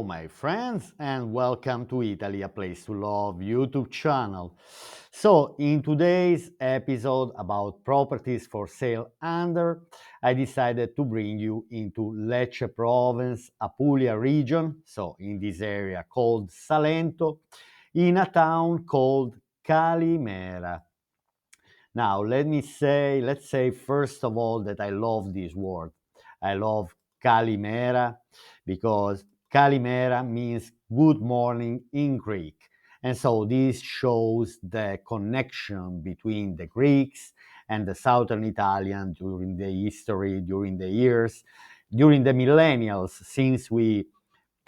my friends, and welcome to Italy, a place to love YouTube channel. So, in today's episode about properties for sale under, I decided to bring you into Lecce province, Apulia region, so in this area called Salento, in a town called Calimera. Now, let's say first of all that I love this word. I love Calimera because Calimera means good morning in Greek. And so this shows the connection between the Greeks and the Southern Italian during the history, during the years, during the millennials, since we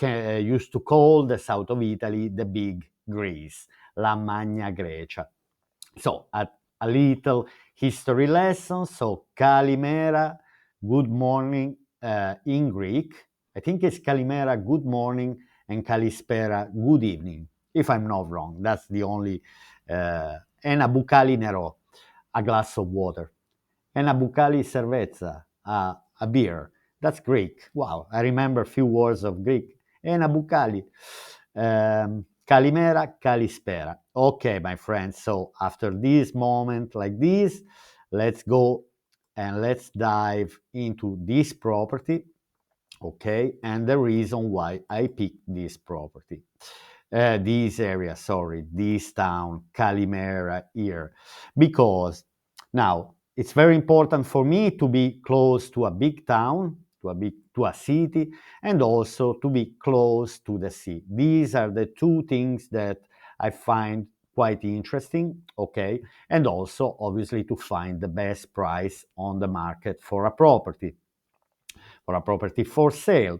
used to call the south of Italy the Big Greece, La Magna Grecia. So, a little history lesson. So, Calimera, good morning in Greek. I think it's Calimera, good morning, and Kalispera, good evening, if I'm not wrong. That's the only. Ένα μπουκάλι νερό, a glass of water. Ένα μπουκάλι cerveza, a beer. That's Greek. Wow, I remember a few words of Greek. Ένα μπουκάλι. Calimera, Kalispera. Okay, my friends, so after this moment like this, let's go and let's dive into this property, okay, and the reason why I picked this property. This area, sorry, this town, Calimera here, because now it's very important for me to be close to a big town, to a city, and also to be close to the sea. These are the two things that I find quite interesting, okay, and also obviously to find the best price on the market for a property for sale.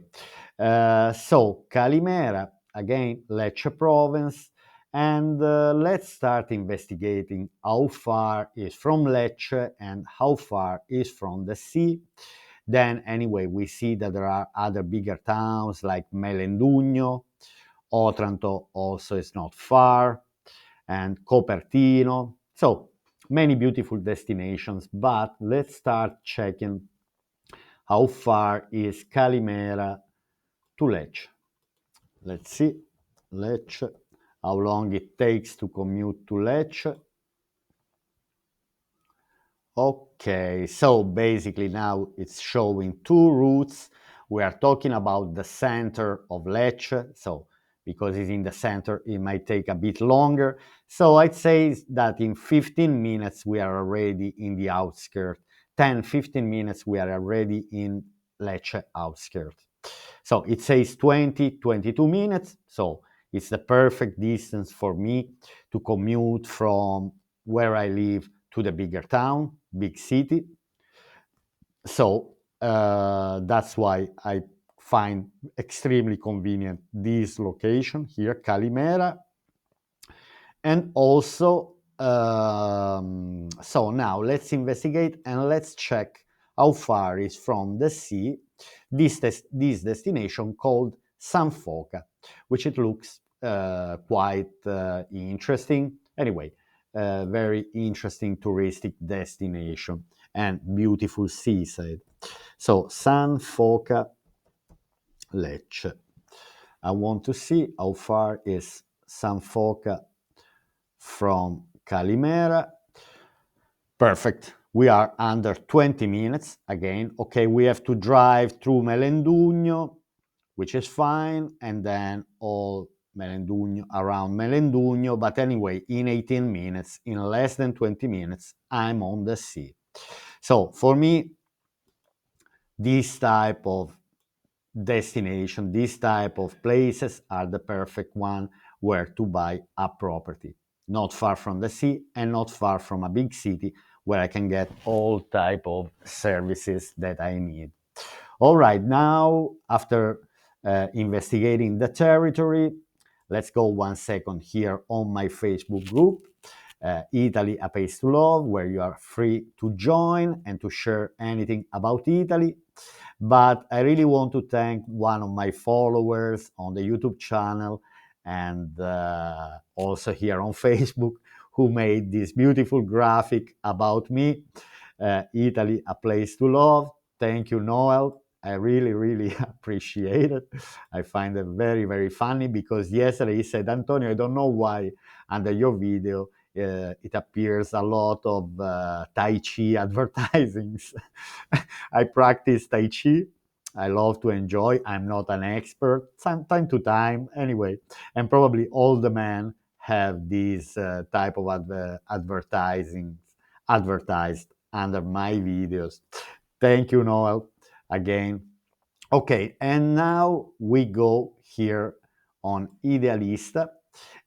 So Calimera, again, Lecce province, and let's start investigating how far is from Lecce and how far is from the sea. Then anyway, we see that there are other bigger towns like Melendugno, Otranto also is not far, and Copertino. So many beautiful destinations, but let's start checking how far is Calimera to Lecce. Let's see, Lecce, how long it takes to commute to Lecce. Okay, so basically now it's showing two routes. We are talking about the center of Lecce, so because it's in the center, it might take a bit longer. So I'd say that in 15 minutes we are already in the outskirts. 10-15 minutes we are already in Lecce outskirts. So it says 20-22 minutes, so it's the perfect distance for me to commute from where I live to the bigger town, big city. So that's why I find extremely convenient this location here, Calimera. And also, so now let's investigate and let's check how far is from the sea this destination called San Foca, which it looks quite interesting. Anyway, very interesting touristic destination and beautiful seaside. So San Foca, Lecce. I want to see how far is San Foca from Calimera. Perfect. We are under 20 minutes again. Okay, we have to drive through Melendugno, which is fine, and then all Melendugno, around Melendugno. But anyway, in 18 minutes, in less than 20 minutes, I'm on the sea. So for me, this type of destination, this type of places are the perfect one where to buy a property. Not far from the sea and not far from a big city where I can get all type of services that I need. All right, now after investigating the territory, let's go 1 second here on my Facebook group, Italy, a place to love, where you are free to join and to share anything about Italy. But I really want to thank one of my followers on the YouTube channel and also here on Facebook who made this beautiful graphic about me, Italy, a place to love. Thank you, Noel. I really, really appreciate it. I find it very, very funny because yesterday he said, Antonio, I don't know why under your video it appears a lot of Tai Chi advertisings. I practice Tai Chi. I love to enjoy. I'm not an expert. From time to time, anyway, and probably all the men have these type of advertising advertised under my videos. Thank you, Noel, again. Okay, and now we go here on Idealista,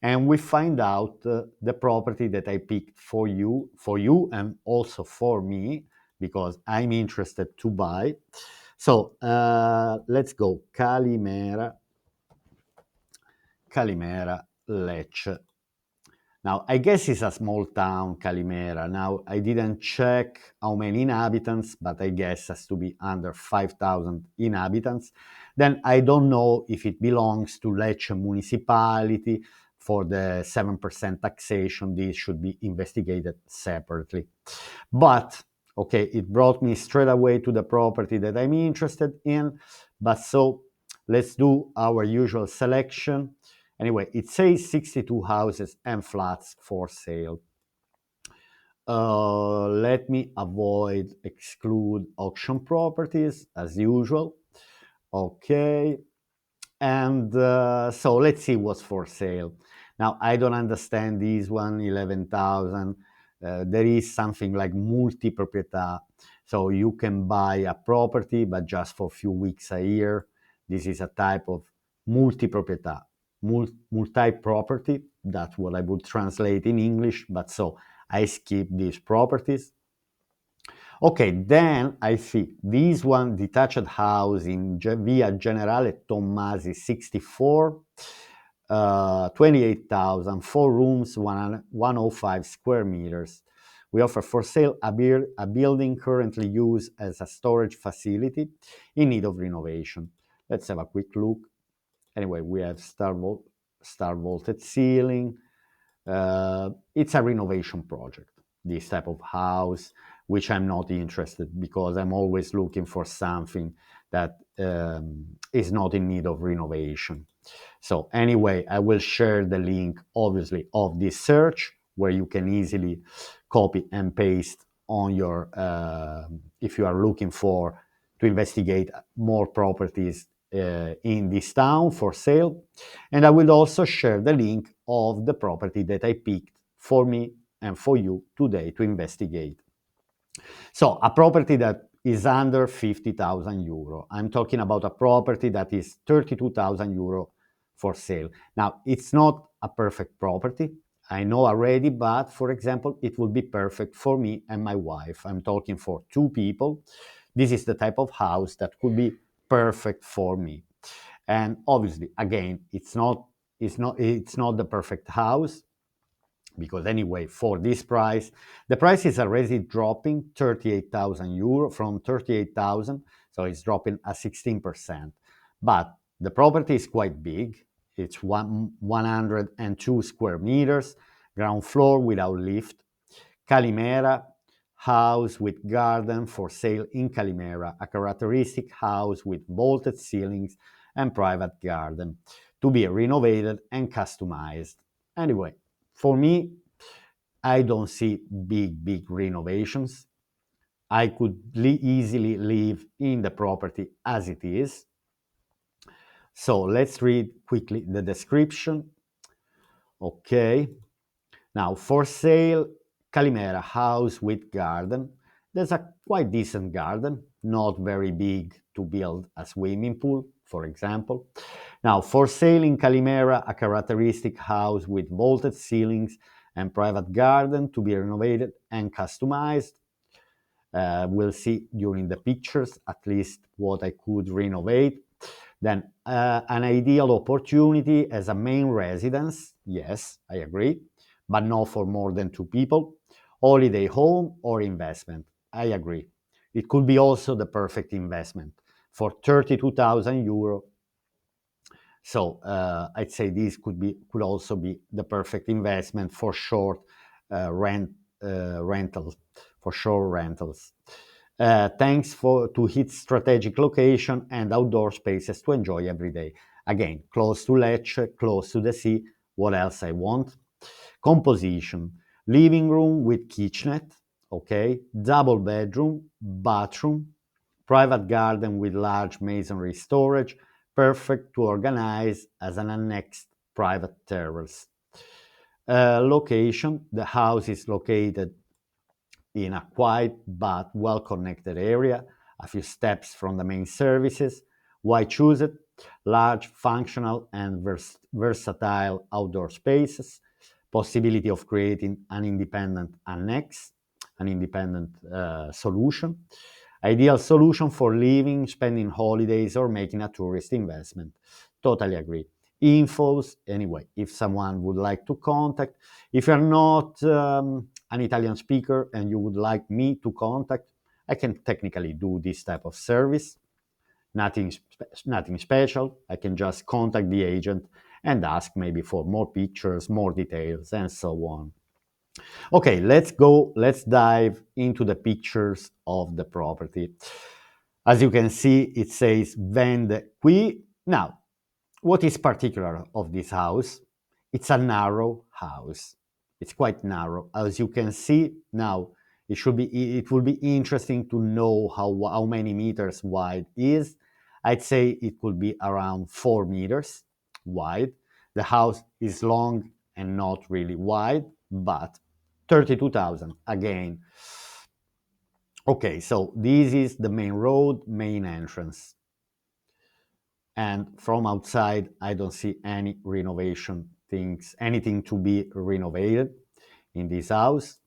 and we find out the property that I picked for you, and also for me, because I'm interested to buy. So let's go. Calimera, Lecce. Now, I guess it's a small town, Calimera. Now, I didn't check how many inhabitants, but I guess it has to be under 5,000 inhabitants. Then I don't know if it belongs to Lecce municipality for the 7% taxation. This should be investigated separately. But, okay, it brought me straight away to the property that I'm interested in. But so let's do our usual selection. Anyway, it says 62 houses and flats for sale. Let me exclude auction properties as usual. Okay. And so let's see what's for sale. Now, I don't understand this one, 11,000. There is something like multi-proprietà. So you can buy a property, but just for a few weeks a year. This is a type of multi-proprietà, multi-property. That's what I would translate in English. But so I skip these properties. Okay, then I see this one, detached house in Via Generale Tommasi 64, 28,000, 4 rooms, 105 square meters. We offer for sale a building currently used as a storage facility in need of renovation. Let's have a quick look. Anyway, we have star vaulted ceiling. It's a renovation project, this type of house, which I'm not interested because I'm always looking for something that is not in need of renovation. So anyway, I will share the link, obviously, of this search where you can easily copy and paste on your, if you are looking to investigate more properties in this town for sale. And I will also share the link of the property that I picked for me and for you today to investigate. So a property that is under 50,000 euro. I'm talking about a property that is 32,000 euro for sale. Now, it's not a perfect property. I know already, but for example, it will be perfect for me and my wife. I'm talking for 2 people. This is the type of house that could be perfect for me. And obviously, again, it's not the perfect house because anyway, for this price, the price is already dropping 38,000 euro from 38,000, so it's dropping at 16%. But the property is quite big. It's 102 square meters, ground floor without lift. Calimera, house with garden for sale in Calimera, a characteristic house with vaulted ceilings and private garden to be renovated and customized. Anyway, for me, I don't see big renovations. I could easily live in the property as it is. So let's read quickly the description. Okay. Now, for sale, Calimera house with garden. There's a quite decent garden, not very big to build a swimming pool, for example. Now, for sale in Calimera, a characteristic house with vaulted ceilings and private garden to be renovated and customized. We'll see during the pictures at least what I could renovate. Then an ideal opportunity as a main residence. Yes, I agree, but not for more than 2 people. Holiday home or investment. I agree. It could be also the perfect investment for 32,000 euro. So I'd say this could also be the perfect investment for short rentals, for short rentals. thanks to its strategic location and outdoor spaces to enjoy every day. Again, close to Lecce, close to the sea. What else I want? Composition: living room with kitchenette, okay, double bedroom, bathroom, private garden with large masonry storage, perfect to organize as an annexed private terrace. Location: the house is located in a quiet but well-connected area, a few steps from the main services. Why choose it? Large, functional, and versatile outdoor spaces, possibility of creating an independent annex, an independent solution, ideal solution for living, spending holidays, or making a tourist investment. Totally agree. Infos, anyway, if someone would like to contact. If you're not an Italian speaker and you would like me to contact, I can technically do this type of service. Nothing special. I can just contact the agent and ask maybe for more pictures, more details, and so on. Okay, let's dive into the pictures of the property. As you can see, it says Vende qui. Now, what is particular of this house? It's a narrow house. It's quite narrow. As you can see now, it will be interesting to know how many meters wide is. I'd say it could be around 4 meters wide. The house is long and not really wide, but 32,000 again. Okay, so this is the main road, main entrance. And from outside, I don't see any renovation things, anything to be renovated in this house.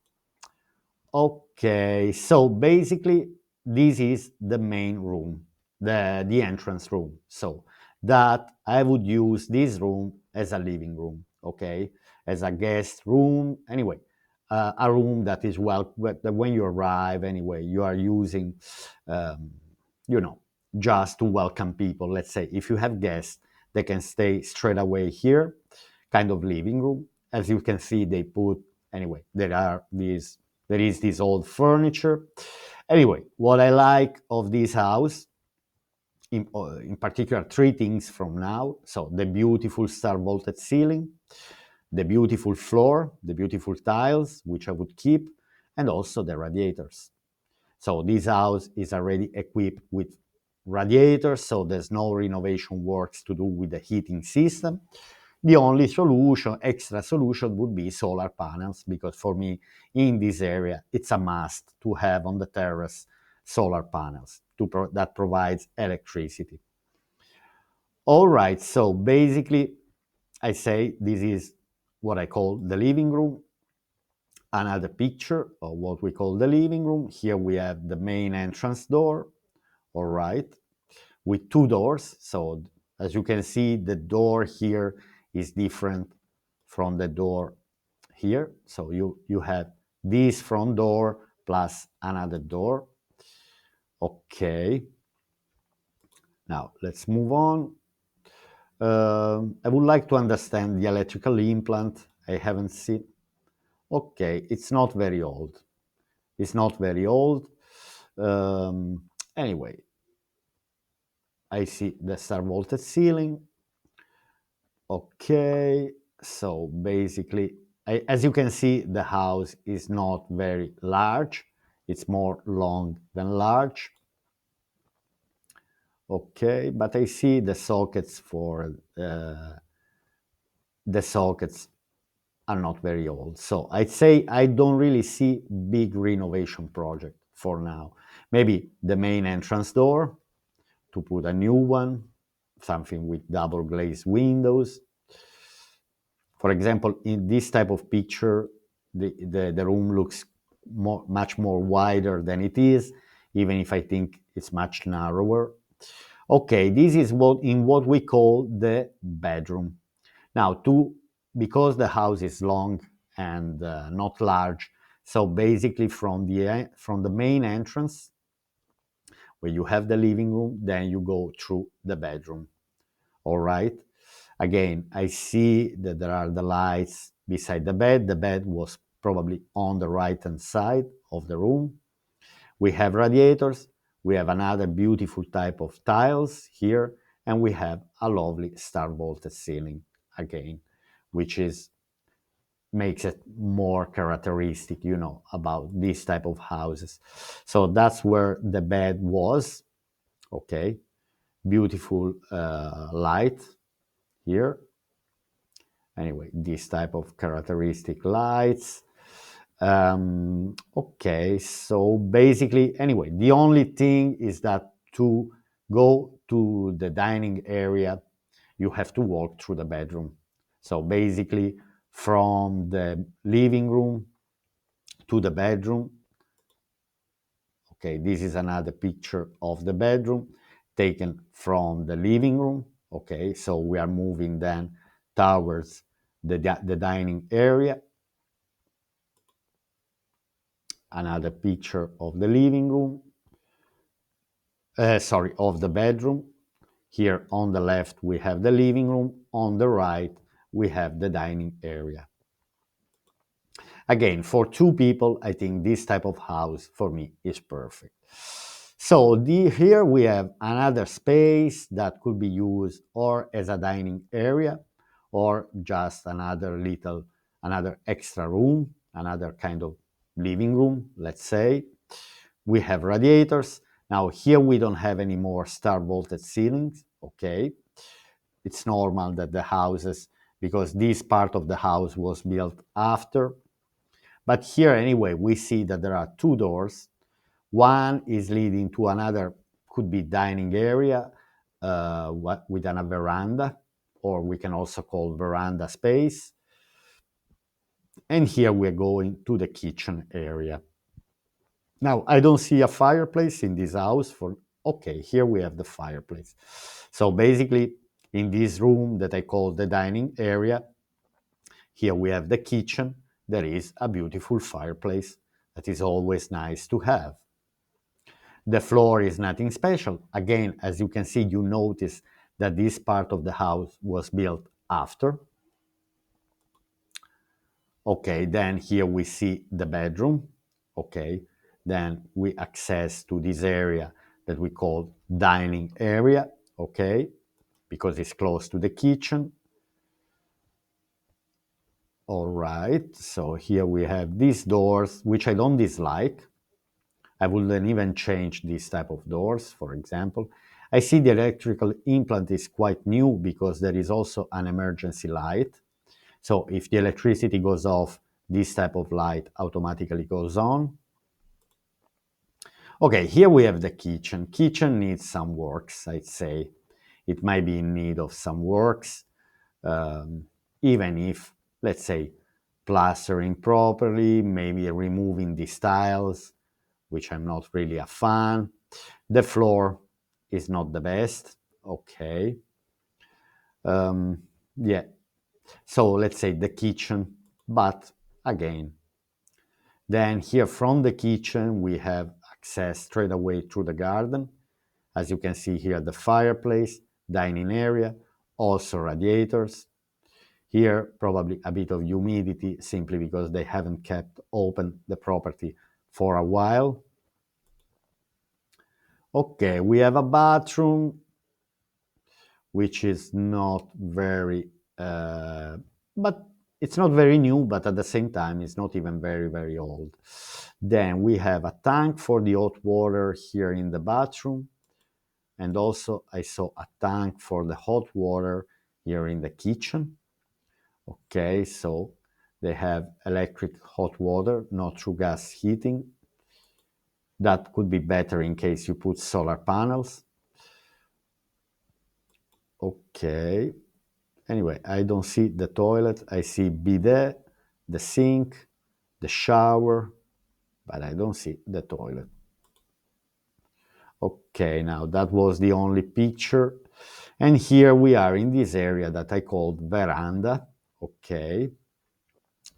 Okay, so basically, this is the main room, the entrance room. So that I would use this room as a living room, okay, as a guest room. Anyway, a room that is that when you arrive, anyway, you are using, um, you know, just to welcome people. Let's say if you have guests, they can stay straight away here, kind of living room. As you can see, they put anyway. There is this old furniture. Anyway, what I like of this house, in particular, three things from now. So the beautiful star vaulted ceiling, the beautiful floor, the beautiful tiles, which I would keep, and also the radiators. So this house is already equipped with radiators, so there's no renovation works to do with the heating system. The only solution, extra solution, would be solar panels, because for me, in this area, it's a must to have on the terrace solar panels that provides electricity. All right, so basically, I say this is what I call the living room. Another picture of what we call the living room. Here we have the main entrance door, all right, with two doors. So as you can see, the door here is different from the door here. So you have this front door plus another door. Okay. Now let's move on. I would like to understand the electrical implant. I haven't seen. Okay, it's not very old. It's not very old. Um, anyway, I see the star vaulted ceiling. Okay, so basically, as you can see, the house is not very large. It's more long than large. Okay, but I see the sockets the sockets are not very old. So I'd say I don't really see big renovation project for now. Maybe the main entrance door to put a new one, something with double glazed windows. For example, in this type of picture, the room looks much more wider than it is, even if I think it's much narrower. Okay, this is what we call the bedroom. Now, because the house is long and not large, so basically from the main entrance, where you have the living room, then you go through the bedroom. All right. Again, I see that there are the lights beside the bed. The bed was probably on the right hand side of the room. We have radiators, we have another beautiful type of tiles here, and we have a lovely star vaulted ceiling again, which is makes it more characteristic, about this type of houses. So that's where the bed was. Okay, beautiful light here. Anyway, this type of characteristic lights. Okay, so basically, anyway, the only thing is that to go to the dining area, you have to walk through the bedroom. So basically, from the living room to the bedroom. Okay, this is another picture of the bedroom taken from the living room. Okay, so we are moving then towards the dining area. Another picture of the living room. Sorry, of the bedroom. Here on the left we have the living room. On the right we have the dining area. Again, for two people, I think this type of house for me is perfect. So here we have another space that could be used or as a dining area or just another extra room, another kind of living room, let's say. We have radiators. Now here we don't have any more star vaulted ceilings, okay? It's normal that the houses, because this part of the house was built after. But here anyway, we see that there are two doors. One is leading to another, could be dining area with a veranda, or we can also call veranda space. And here we're going to the kitchen area. Now, I don't see a fireplace in this house. Okay, here we have the fireplace. So basically, in this room that I call the dining area, here we have the kitchen. There is a beautiful fireplace that is always nice to have. The floor is nothing special. Again, as you can see, you notice that this part of the house was built after. Okay, then here we see the bedroom. Okay, then we access to this area that we call dining area. Okay, because it's close to the kitchen. All right, so here we have these doors, which I don't dislike. I wouldn't even change this type of doors, for example. I see the electrical implant is quite new because there is also an emergency light. So if the electricity goes off, this type of light automatically goes on. Okay, here we have the kitchen. Kitchen needs some works, I'd say. It might be in need of some works, even if, let's say, plastering properly, maybe removing these tiles, which I'm not really a fan. The floor is not the best. Okay. Yeah. So let's say the kitchen, but again, then here from the kitchen, we have access straight away through the garden. As you can see here, the fireplace, dining area, also radiators. Here, probably a bit of humidity simply because they haven't kept open the property for a while. Okay, we have a bathroom, which is not very, but it's not very new, but at the same time, it's not even very, very old. Then we have a tank for the hot water here in the bathroom. And also I saw a tank for the hot water here in the kitchen. Okay, so they have electric hot water, not through gas heating. That could be better in case you put solar panels. Okay. Anyway, I don't see the toilet. I see bidet, the sink, the shower, but I don't see the toilet. Okay, now that was the only picture. And here we are in this area that I called veranda. Okay.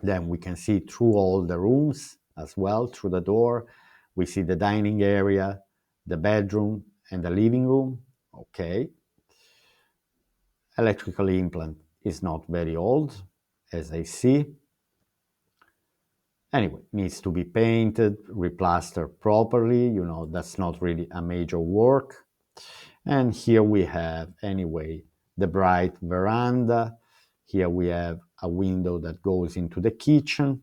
Then we can see through all the rooms as well, through the door. We see the dining area, the bedroom, and the living room. Okay. Electrical implant is not very old, as I see. Anyway, needs to be painted, replastered properly. That's not really a major work. And here we have, anyway, the bright veranda. Here we have a window that goes into the kitchen.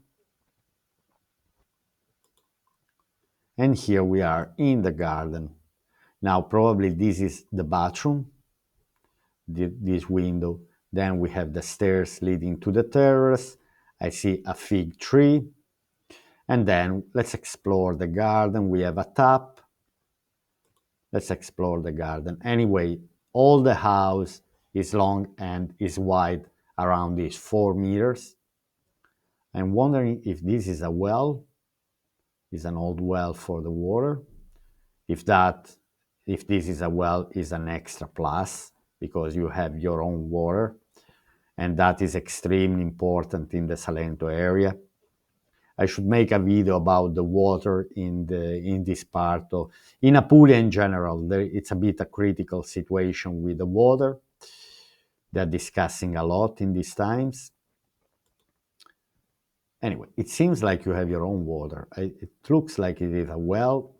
And here we are in the garden. Now, probably this is the bathroom, this window. Then we have the stairs leading to the terrace. I see a fig tree. And then let's explore the garden. We have a tap. Let's explore the garden. Anyway, all the house is long and is wide around these 4 meters. I'm wondering if this is a well, is an old well for the water. If this is a well, is an extra plus because you have your own water, and that is extremely important in the Salento area. I should make a video about the water in this part of in Apulia in general. It's a bit a critical situation with the water. They're discussing a lot in these times. Anyway, it seems like you have your own water. It looks like it is a well.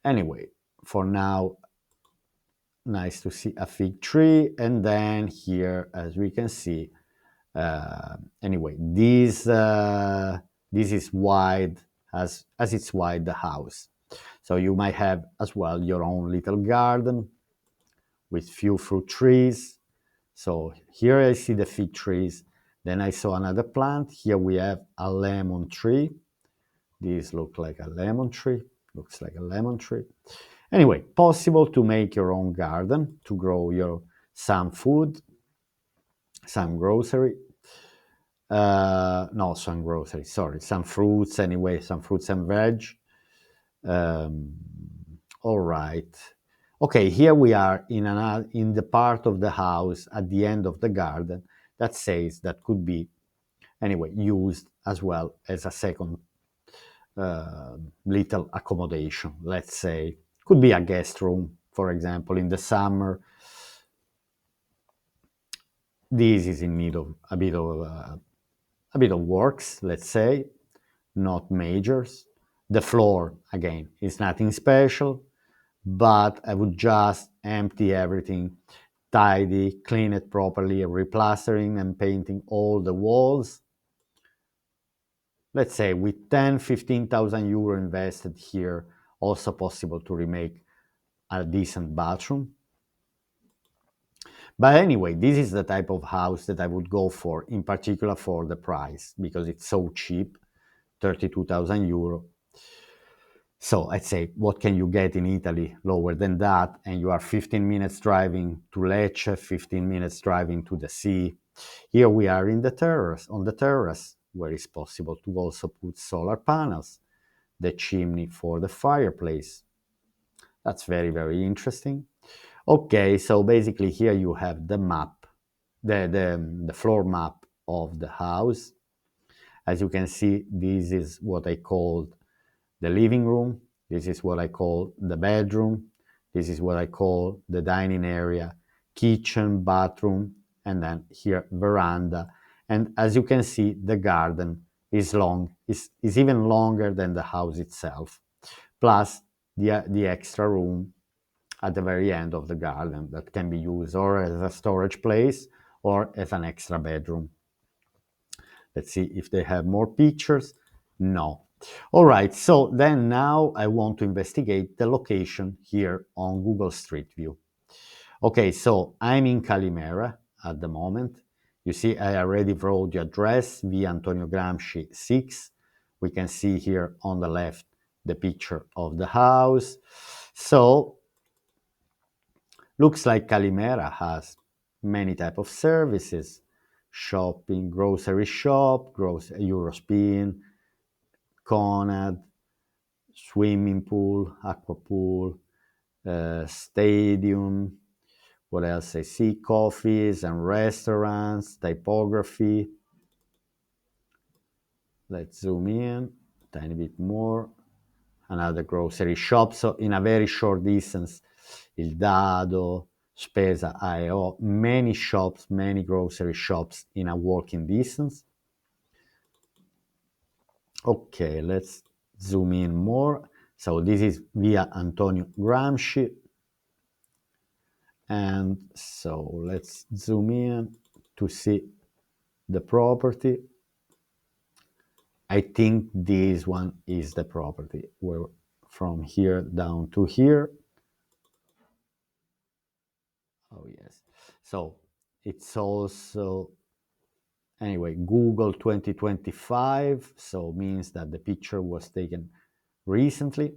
Anyway, for now, nice to see a fig tree. And then here, as we can see, anyway, this is wide as it's wide the house. So you might have as well your own little garden with few fruit trees. So here I see the fig trees. Then I saw another plant. Here we have a lemon tree. These look like a lemon tree. Looks like a lemon tree. Anyway, possible to make your own garden, to grow some food, some grocery. No, some grocery, sorry, some fruits anyway, some fruits and veg. Um, all right. Okay, here we are in the part of the house at the end of the garden that says that could be, anyway, used as well as a second little accommodation, let's say. Could be a guest room, for example, in the summer. This is in need of a bit of works, let's say, not majors. The floor, again, is nothing special, but I would just empty everything, tidy, clean it properly, replastering and painting all the walls. Let's say with 10, 15,000 euro invested here, also possible to remake a decent bathroom. But anyway, this is the type of house that I would go for, in particular for the price, because it's so cheap, 32,000 euro. So I'd say, what can you get in Italy lower than that? And you are 15 minutes driving to Lecce, 15 minutes driving to the sea. Here we are on the terrace, where it's possible to also put solar panels, the chimney for the fireplace. That's very, very interesting. Okay, so basically here you have the map, the floor map of the house. As you can see, this is what I called the living room. This is what I call the bedroom. This is what I call the dining area, kitchen, bathroom, and then here veranda. And as you can see, the garden is long, is even longer than the house itself, plus the extra room at the very end of the garden that can be used or as a storage place or as an extra bedroom. Let's see if they have more pictures. No. All right, so then now I want to investigate the location here on Google Street View. Okay, so I'm in Calimera at the moment. You see, I already wrote the address, via Antonio Gramsci 6. We can see here on the left the picture of the house. So looks like Calimera has many type of services: shopping, grocery shop, Eurospin, Conad, swimming pool, aqua pool, stadium. What else I see? Coffees and restaurants, typography. Let's zoom in a tiny bit more. Another grocery shop. So in a very short distance, Il Dado, Spesa, AEO, many shops, many grocery shops in a walking distance. Okay, let's zoom in more. So this is via Antonio Gramsci. And so let's zoom in to see the property. I think this one is the property. Where from here down to here. Oh yes. So it's also, anyway, Google 2025, so means that the picture was taken recently.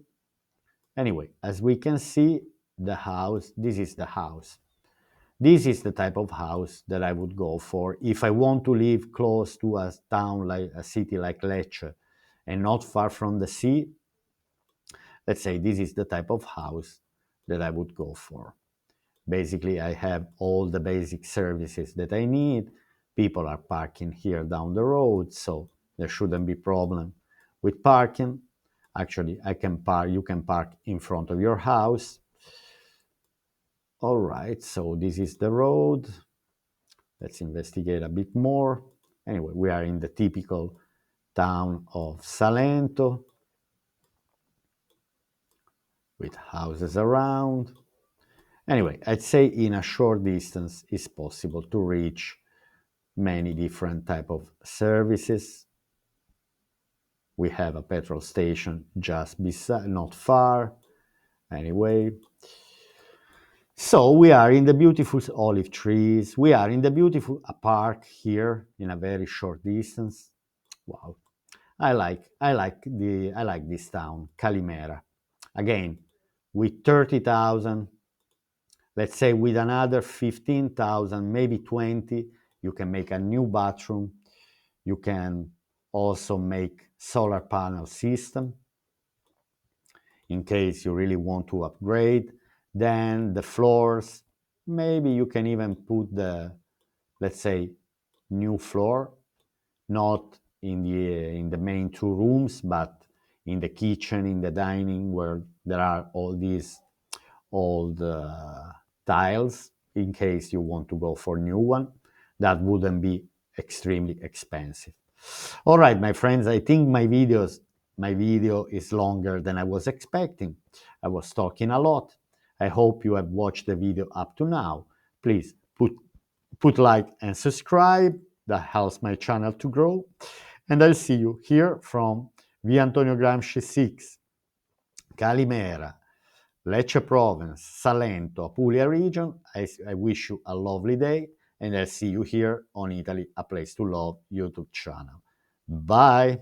Anyway, as we can see, the house, this is the house. This is the type of house that I would go for if I want to live close to a town like a city like Lecce and not far from the sea. Let's say this is the type of house that I would go for. Basically, I have all the basic services that I need. People are parking here down the road, so there shouldn't be problem with parking. Actually, I can park, you can park in front of your house. All right, so this is the road. Let's investigate a bit more. Anyway, we are in the typical town of Salento with houses around. Anyway, I'd say in a short distance it's possible to reach many different type of services. We have a petrol station just beside, not far. Anyway, so we are in the beautiful olive trees. We are in the beautiful park here in a very short distance. Wow, I like this town, Calimera. Again, with 30,000, let's say with another 15,000, maybe 20, you can make a new bathroom. You can also make solar panel system in case you really want to upgrade. Then the floors, maybe you can even put the, let's say, new floor, not in the main two rooms, but in the kitchen, in the dining, where there are all these old tiles in case you want to go for new one. That wouldn't be extremely expensive. All right, my friends, I think my video is longer than I was expecting. I was talking a lot. I hope you have watched the video up to now. Please put like and subscribe. That helps my channel to grow. And I'll see you here from Via Antonio Gramsci 6, Calimera, Lecce Province, Salento, Apulia Region. I wish you a lovely day, and I'll see you here on Italy, a Place to Love YouTube channel. Bye!